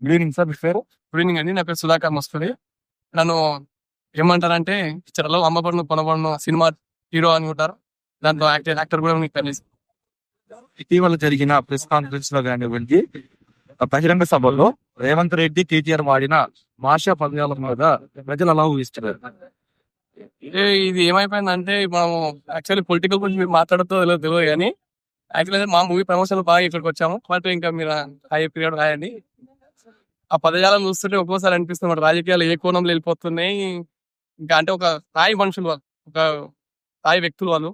Good evening sir. మీ పేరు? Good evening అండి. నా పేరు సుధాకర్ మస్తూరి. నన్ను ఏమంటారంటే పిక్చర్లో అమ్మబడును కొనబడును సినిమా హీరో అనుకుంటారు. దాంట్లో యాక్టర్ కూడా మీకు తెలుసు. ఇటీవల జరిగిన ప్రెస్ కాన్ఫరెన్స్ లో కానివ్వండి, బహిరంగ సభలో రేవంత్ రెడ్డి కేటీఆర్ వాడిన భాషా పదజాల మీద ప్రజలు అలా ఊహిస్తున్నారు. ఇది ఏమైపోయిందంటే మనం యాక్చువల్లీ పొలిటికల్ గురించి మీరు మాట్లాడుతూ తెలియదు కానీ యాక్చువల్లీ మా మూవీ ప్రమోషన్ బాగా ఇక్కడికి వచ్చాము. బట్ ఇంకా మీరు హై పీరియడ్ రాయండి. ఆ పదజాలం చూస్తుంటే ఒక్కోసారి అనిపిస్తుంది రాజకీయాలు ఏ కోణంలో వెళ్ళిపోతున్నాయి. ఇంకా అంటే ఒక స్థాయి మనుషులు వాళ్ళు, ఒక స్థాయి వ్యక్తులు వాళ్ళు.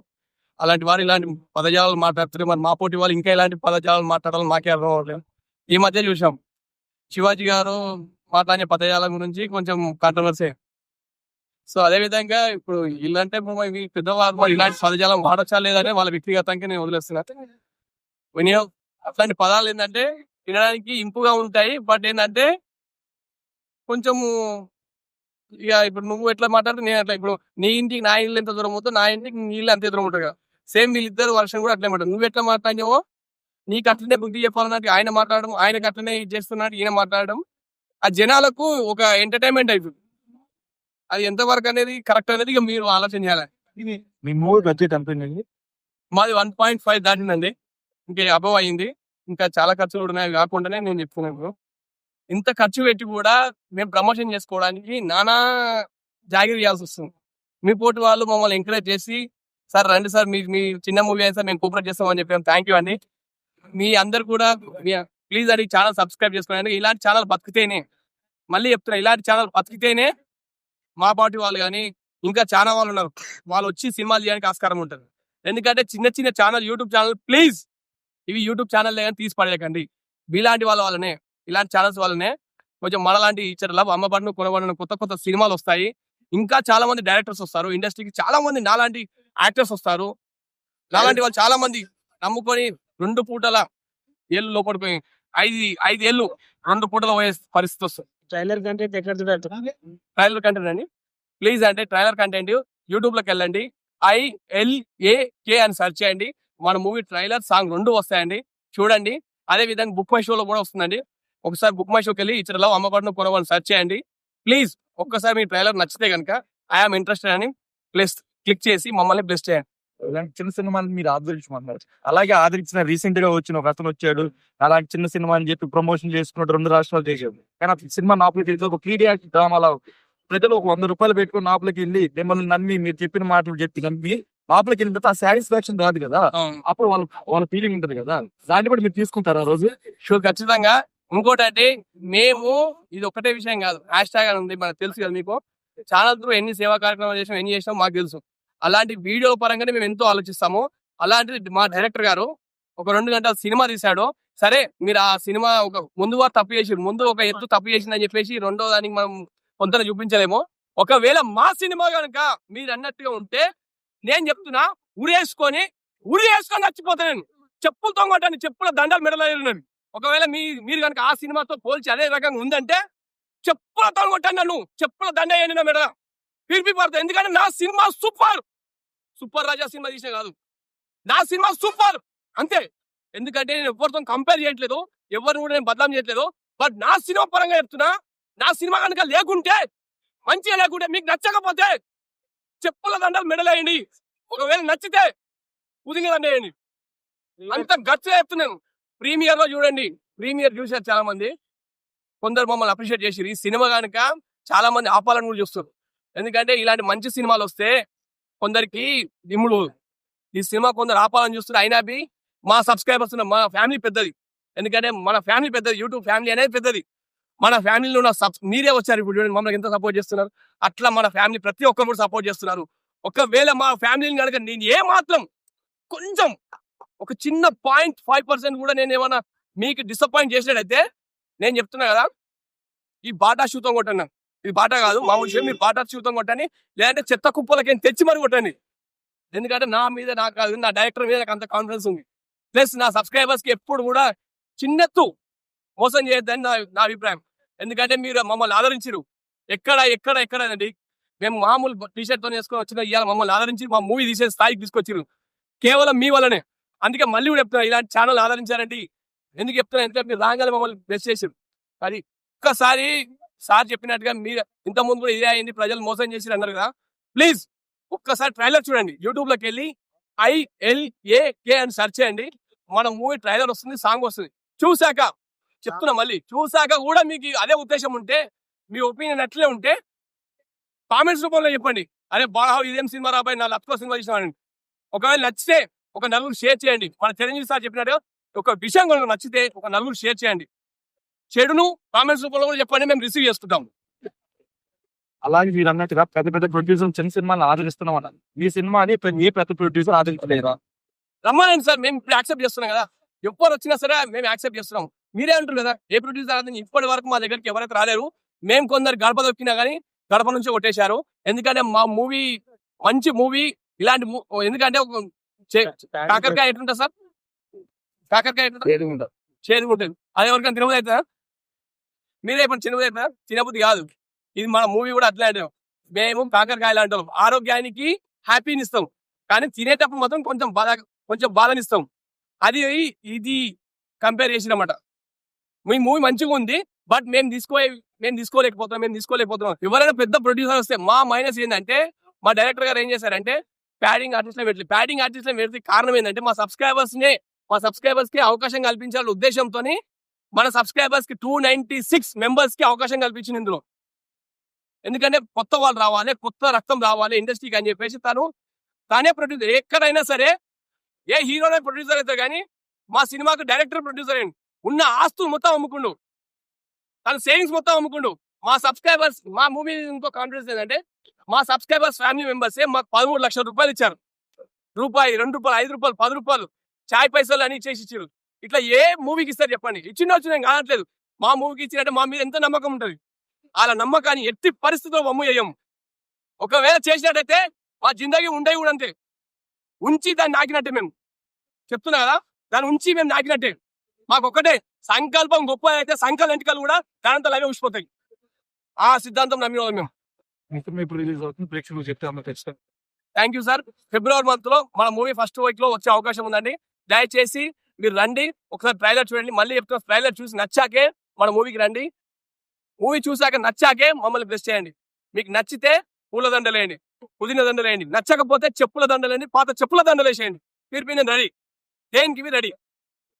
అలాంటి వారు ఇలాంటి పదజాలాలు మాట్లాడుతుంటే మరి మా పోటీ వాళ్ళు ఇంకా ఇలాంటి పదజాలాలు మాట్లాడాలని మాకే అర్థం అవ్వట్లేదు. ఈ మధ్య చూసాం శివాజీ గారు మాట్లాడే పదజాలం గురించి కొంచెం కాంట్రవర్సీ. సో అదే విధంగా ఇప్పుడు ఇల్లంటే పెద్దవాళ్ళు మరి ఇలాంటి పదజాలం వాడచ్చా లేదని వాళ్ళ వ్యక్తిగతంగా నేను వదిలేస్తున్నా. వినియోగం అట్లాంటి పదాలు ఏంటంటే వినడానికి ఇంపుగా ఉంటాయి. బట్ ఏంటంటే కొంచెము ఇక ఇప్పుడు నువ్వు ఎట్లా మాట్లాడితే నేను అట్లా, ఇప్పుడు నీ ఇంటికి నా ఇల్లు ఎంత దూరం అవుతుందో నా ఇంటికి నీ ఇల్లు అంతే దూరం ఉంటుంది కదా. సేమ్ వీళ్ళిద్దరు వర్షం కూడా అట్లే మాట్లాడు. నువ్వు ఎట్లా మాట్లాడినావో నీకు అట్లనే బుద్ధి చెప్పాలన్నట్టు ఆయన మాట్లాడడం, ఆయనకు అట్లనే ఇది చేస్తున్నట్టు ఈయన మాట్లాడడం ఆ జనాలకు ఒక ఎంటర్టైన్మెంట్ అయిపోయింది. అది ఎంతవరకు అనేది కరెక్ట్ అనేది ఇక మీరు ఆలోచన చేయాలి. మీ మూవీ బడ్జెట్ ఎంత ఉంది? మాది 1.5 దాటిందండి. ఇంకా అబవ్ అయింది. ఇంకా చాలా ఖర్చులు కూడా ఉన్నాయి. కాకుండానే నేను చెప్తున్నాను, ఇంత ఖర్చు పెట్టి కూడా మేము ప్రమోషన్ చేసుకోవడానికి నానా జాగిరి చేయాల్సి వస్తుంది. మీ పోటీ వాళ్ళు మమ్మల్ని ఎంకరేజ్ చేసి సార్ రండి సార్, మీ చిన్న మూవీ అయితే సార్ మేము కోఆపరేట్ చేస్తామని చెప్పాము. థ్యాంక్ యూ అండి. మీ అందరు కూడా ప్లీజ్ అది ఛానల్ సబ్స్క్రైబ్ చేసుకోండి. ఇలాంటి ఛానల్ బతికితేనే, మళ్ళీ చెప్తున్నా, ఇలాంటి ఛానల్ బతికితేనే మా పార్టీ వాళ్ళు కానీ ఇంకా చాలా వాళ్ళు ఉన్నారు, వాళ్ళు వచ్చి సినిమాలు చేయడానికి ఆస్కారం ఉంటుంది. ఎందుకంటే చిన్న చిన్న ఛానల్, యూట్యూబ్ ఛానల్, ప్లీజ్ ఇవి యూట్యూబ్ ఛానల్ కానీ తీసి పడేయకండి. మీలాంటి వాళ్ళనే, ఇలాంటి ఛానల్స్ వాళ్ళనే కొంచెం మనలాంటి ఇచ్చర్ల అమ్మబడిన కొనబడిన కొత్త కొత్త సినిమాలు వస్తాయి. ఇంకా చాలా మంది డైరెక్టర్స్ వస్తారు ఇండస్ట్రీకి. చాలా మంది నాలాంటి యాక్టర్స్ వస్తారు. నాలాంటి వాళ్ళు చాలా మంది నమ్ముకొని 2 పూటల ఏళ్ళు లోపడిపోయి 5 ఏళ్ళు 2 పూటలు పోయే పరిస్థితి వస్తుంది. ట్రైలర్ కంటెంట్ ఎక్కడ చూడాలి? ట్రైలర్ కంటెంట్ అండి, ప్లీజ్ అంటే ట్రైలర్ కంటెంట్ యూట్యూబ్ లోకి వెళ్ళండి, ILAK అని సెర్చ్ చేయండి. మన మూవీ ట్రైలర్, సాంగ్ 2 వస్తాయండి, చూడండి. అదే విధంగా బుక్ మై షోలో కూడా వస్తుందండి. ఒకసారి బుక్ మై షోకి వెళ్ళి ఇచ్చరలో అమ్మబడిన కొనవాళ్ళని సెర్చ్ చేయండి. ప్లీజ్ ఒక్కసారి మీ ట్రైలర్ నచ్చితే కనుక ఐఎమ్ ఇంట్రెస్టెడ్ అని ప్లస్ క్లిక్ చేసి మమ్మల్ని బ్లెస్ చేయండి. ఇలాంటి చిన్న సినిమాని మీరు ఆదరించమన్నారు. అలాగే ఆదరించిన రీసెంట్ గా వచ్చిన ఒక అతను వచ్చాడు, అలాంటి చిన్న సినిమా అని చెప్పి ప్రమోషన్ చేసుకున్నట్టు 2 రాష్ట్రాలు చేశాడు. కానీ ఆ సినిమా నాపులకి వెళ్ళి ఒక పీడియాటిక్ డ్రామాలో ప్రజలు ఒక 100 రూపాయలు పెట్టుకుని నాపులకి వెళ్ళి మిమ్మల్ని నమ్మి మీరు చెప్పిన మాటలు చెప్పి నమ్మి లోపలికి వెళ్ళిన తర్వాత ఆ సాటిస్ఫాక్షన్ రాదు కదా. అప్పుడు వాళ్ళ ఫీలింగ్ ఉంటది కదా, దాన్ని బట్టి మీరు తీసుకుంటారు ఆ రోజు. షో ఖచ్చితంగా. ఇంకోటి అంటే మేము ఇది ఒకటే విషయం కాదు, హ్యాష్ ట్యాగ్ అని ఉంది, మనకు తెలుసు కదా. మీకు ఛానల్ త్రూ ఎన్ని సేవా కార్యక్రమాలు చేసాం, ఎన్ని చేసాం మాకు తెలుసు. అలాంటి వీడియో పరంగానే మేము ఎంతో ఆలోచిస్తాము. అలాంటిది మా డైరెక్టర్ గారు ఒక 2 గంటల సినిమా తీశాడు. సరే మీరు ఆ సినిమా ఒక ముందు వారు తప్పు చేసి, ముందు ఒక ఎత్తు తప్పు చేసిందని చెప్పేసి రెండో దానికి మనం కొంత చూపించలేము. ఒకవేళ మా సినిమా కనుక మీరు అన్నట్టుగా ఉంటే నేను చెప్తున్నా, ఉరి వేసుకొని చచ్చిపోతాను. చెప్పులతో కొట్టాను, చెప్పుల దండాలు మెడలేదు. ఒకవేళ మీరు కనుక ఆ సినిమాతో పోల్చి అదే రకంగా ఉందంటే చెప్పులతో కొట్టాను, నన్ను చెప్పుల దండ వేయండి నా మెడ, పిలిపి పడతాను. ఎందుకంటే నా సినిమా సూపర్ రాజా సినిమా తీసే కాదు, నా సినిమా సూపర్ అంతే. ఎందుకంటే నేను ఎవరితో కంపేర్ చేయట్లేదు, ఎవరిని కూడా నేను బదనాం చేయట్లేదు. బట్ నా సినిమా పరంగా చెప్తున్నా, నా సినిమా కనుక లేకుంటే, మంచిగా లేకుంటే, మీకు నచ్చకపోతే చెప్పుల దండాలు మెడలేయండి. ఒకవేళ నచ్చితే ఉదింగ దండ వేయండి. అంత గట్టిగా చెప్తున్నాను. ప్రీమియర్ లో చూడండి, ప్రీమియర్ చూసారు చాలా మంది, కొందరు మమ్మల్ని అప్రిషియేట్ చేసి ఈ సినిమా కనుక చాలా మంది ఆపాలని కూడా చూస్తారు. ఎందుకంటే ఇలాంటి మంచి సినిమాలు వస్తే కొందరికి దిమ్ముడు, ఈ సినిమా కొందరు ఆపాలని చూస్తున్నారు. అయినా మా సబ్స్క్రైబర్స్ మా ఫ్యామిలీ పెద్దది. ఎందుకంటే మన ఫ్యామిలీ పెద్దది, యూట్యూబ్ ఫ్యామిలీ అనేది పెద్దది. మన ఫ్యామిలీలో ఉన్న మీరే వచ్చారు ఇప్పుడు చూడండి, మమ్మల్ని ఎంత సపోర్ట్ చేస్తున్నారు. అట్లా మన ఫ్యామిలీ ప్రతి ఒక్కరు కూడా సపోర్ట్ చేస్తున్నారు. ఒకవేళ మా ఫ్యామిలీని కనుక నేను ఏ మాత్రం కొంచెం ఒక చిన్న 0.5% కూడా నేను ఏమన్నా మీకు డిసప్పాయింట్ చేసినట్టయితే నేను చెప్తున్నా కదా, ఈ బాటా షూతో కొట్టండి. ఇది బాటా కాదు మామూలు విషయం, మీరు బాటా షూతో కొట్టండి, లేదంటే చెత్త కుప్పలకి తెచ్చి మరి కొట్టండి. ఎందుకంటే నా మీద నాకు కాదు, నా డైరెక్టర్ మీద నాకు అంత కాన్ఫిడెన్స్ ఉంది. ప్లస్ నా సబ్స్క్రైబర్స్ కి ఎప్పుడు కూడా చిన్నెత్తు మోసం చేయొద్దని నా అభిప్రాయం. ఎందుకంటే మీరు మమ్మల్ని ఆదరించారు ఎక్కడండి. మేము మామూలు టీషర్ట్ తో వేసుకొని వచ్చిన ఇవాళ మమ్మల్ని ఆదరించి మా మూవీ తీసే స్థాయికి తీసుకొచ్చారు కేవలం మీ వల్లనే. అందుకే మళ్ళీ కూడా చెప్తున్నా, ఇలాంటి ఛానల్ ఆదరించారండి. ఎందుకు చెప్తున్నా, ఎందుకంటే మీరు రాగానే మమ్మల్ని బ్లెస్ చేశారు. అది ఒక్కసారి సార్ చెప్పినట్టుగా మీరు ఇంత ముందు కూడా ఇదే అయింది, ప్రజలు మోసం చేసి అన్నారు కదా, ప్లీజ్ ఒక్కసారి ట్రైలర్ చూడండి. యూట్యూబ్ లోకి వెళ్ళి ILAK అని సెర్చ్ చేయండి. మన మూవీ ట్రైలర్ వస్తుంది, సాంగ్ వస్తుంది. చూసాక చెప్తున్నా, మళ్ళీ చూసాక కూడా మీకు అదే ఉద్దేశం ఉంటే, మీ ఒపీనియన్ అట్లే ఉంటే కామెంట్స్ రూపంలో చెప్పండి. అరే బాగా ఇదేం సినిమా రాబాయి, నా లక్ష్మ సినిమా చూసినామండి. ఒకవేళ నచ్చితే ఒక నలుగురు షేర్ చేయండి. మన చిరంజీవి సార్ చెప్పినట్టు ఒక విషయం కనుక నచ్చితే ఒక నలుగురు షేర్ చేయండి. చెడును కామెంట్స్ రూపంలో కూడా చెప్పండి, మేము రిసీవ్ చేసుకుంటాం. అలాగే మీరు అన్నట్టుగా పెద్ద పెద్ద ప్రొడ్యూసర్ చిన్న సినిమాని ఆదరిస్తున్నాం అన్నారు. ఈ సినిమాని ఏ పెద్ద ప్రొడ్యూసర్ ఆదరించలేదా? రమ్మనండి సార్, మేము ఇప్పుడు యాక్సెప్ట్ చేస్తున్నాం కదా. ఎవరు వచ్చినా సరే మేము యాక్సెప్ట్ చేస్తున్నాం. మీరే అంటారు కదా ఏ ప్రొడ్యూసర్ ఆదరించి. ఇప్పటి వరకు మా దగ్గరికి ఎవరైతే రాలేరు. మేము కొందరు గడప దొక్కినా కానీ గడప నుంచి కొట్టేశారు. ఎందుకంటే మా మూవీ మంచి మూవీ, ఇలాంటి ఎందుకంటే కాకరకాయ ఎట్లుంటుంది సార్, కాకరకాయ ఎట్లుంటుంది, చేదు ఉంటుంది. అది ఎవరికైనా తినబుద్ధి అవుతుందా? మీరే ఇప్పుడు తినబుద్ధి అవుతుందా? తినబుద్ధి కాదు. ఇది మన మూవీ కూడా అట్లా అంటాం. మేము కాకరకాయలు అంటాం. ఆరోగ్యానికి హ్యాపీని ఇస్తాం, కానీ తినేటప్పుడు మాత్రం కొంచెం బాధనిస్తాం. అది ఇది కంపేర్ చేసినమాట. మీ మూవీ మంచిగా ఉంది, బట్ మేము తీసుకోలేకపోతున్నాం. ఎవరైనా పెద్ద ప్రొడ్యూసర్ వస్తే మా మైనస్ ఏంటంటే, మా డైరెక్టర్ గారు ఏం చేశారంటే ప్యాడింగ్ ఆర్టిస్ట్ లో పెడితే కారణం ఏంటంటే మా సబ్స్క్రైబర్స్ కి అవకాశం కల్పించాలనే ఉద్దేశంతో మన సబ్స్క్రైబర్స్ కి 296 మెంబర్స్ కి అవకాశం కల్పించింది ఇందులో. ఎందుకంటే కొత్త వాళ్ళు రావాలి, కొత్త రక్తం రావాలి ఇండస్ట్రీకి అని చెప్పేసి తానే ప్రొడ్యూసర్. ఎక్కడైనా సరే ఏ హీరోనే ప్రొడ్యూసర్ అయితే కానీ మా సినిమాకు డైరెక్టర్ ప్రొడ్యూసర్ అయ్యింది. ఉన్న ఆస్తులు మొత్తం అమ్ముకుండు, తన సేవింగ్స్ మొత్తం అమ్ముకుండు. మా సబ్స్క్రైబర్స్, మా మూవీ ఇంకో కాన్ఫిడెన్స్ ఏంటంటే మా సబ్స్క్రైబర్స్ ఫ్యామిలీ మెంబర్స్ మాకు 13 లక్షల రూపాయలు ఇచ్చారు. రూపాయి, 2 రూపాయలు, 5 రూపాయలు, 10 రూపాయలు చాయ్ పైసలు అని ఇచ్చేసి ఇచ్చారు. ఇట్లా ఏ మూవీకి ఇస్తారు చెప్పండి? ఇచ్చిన కానట్లేదు. మా మూవీకి ఇచ్చినట్టే మా మీద ఎంత నమ్మకం ఉంటుంది. అలా నమ్మకాన్ని ఎట్టి పరిస్థితుల్లో వమ్ము చేయం. ఒకవేళ చేసినట్టయితే మా జిందగీ ఉండేవి కూడా అంతే. ఉంచి దాన్ని నాకినట్టే. మేము చెప్తున్నా కదా, దాన్ని ఉంచి మేము నాకినట్టే. మాకు ఒక్కటే సంకల్పం గొప్ప అయితే సంకల్ప ఎంటికలు కూడా దానంతా అవే ఉసిపోతాయి. ఆ సిద్ధాంతం నమ్మిన మేము. ఇప్పుడు రిలీజ్ అవుతుంది, ప్రేక్షకులు చెప్తే ఖచ్చితంగా. Thank you sir. February month లో మన మూవీ ఫస్ట్ వీక్ లో వచ్చే అవకాశం ఉందండి. దయచేసి మీరు రండి, ఒకసారి ట్రైలర్ చూడండి. మళ్ళీ చెప్తున్నా, ట్రైలర్ చూసి నచ్చాకే మన మూవీకి రండి. మూవీ చూసాక నచ్చాకే మమ్మల్ని బ్లెస్ చేయండి. మీకు నచ్చితే పూల దండలేయండి, పుదీన దండలేయండి. నచ్చకపోతే చెప్పుల దండలేండి, పాత చెప్పుల దండలేసేయండి. మీరు నేను రెడీ, దేనికి రెడీ.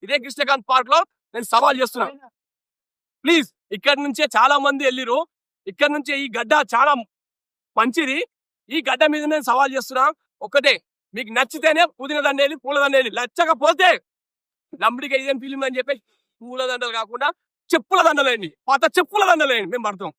ఇదే కృష్ణకాంత్ పార్క్ లో నేను సవాల్ చేస్తున్నా. ప్లీజ్, ఇక్కడ నుంచే చాలా మంది వెళ్ళిరు. ఇక్కడ నుంచే ఈ గడ్డ చాలా మంచిది. ఈ గడ్డ మీద నేను సవాల్ చేస్తున్నా. ఒకటే, మీకు నచ్చితేనే పుదీన దండేది, పూల దండేది. నచ్చకపోతే లంబడిగా ఇదేం ఫిలిం అని చెప్పి పూల దండలు కాకుండా చెప్పుల దండలేండి, పాత చెప్పుల దండలేండి. మేము పడతాం.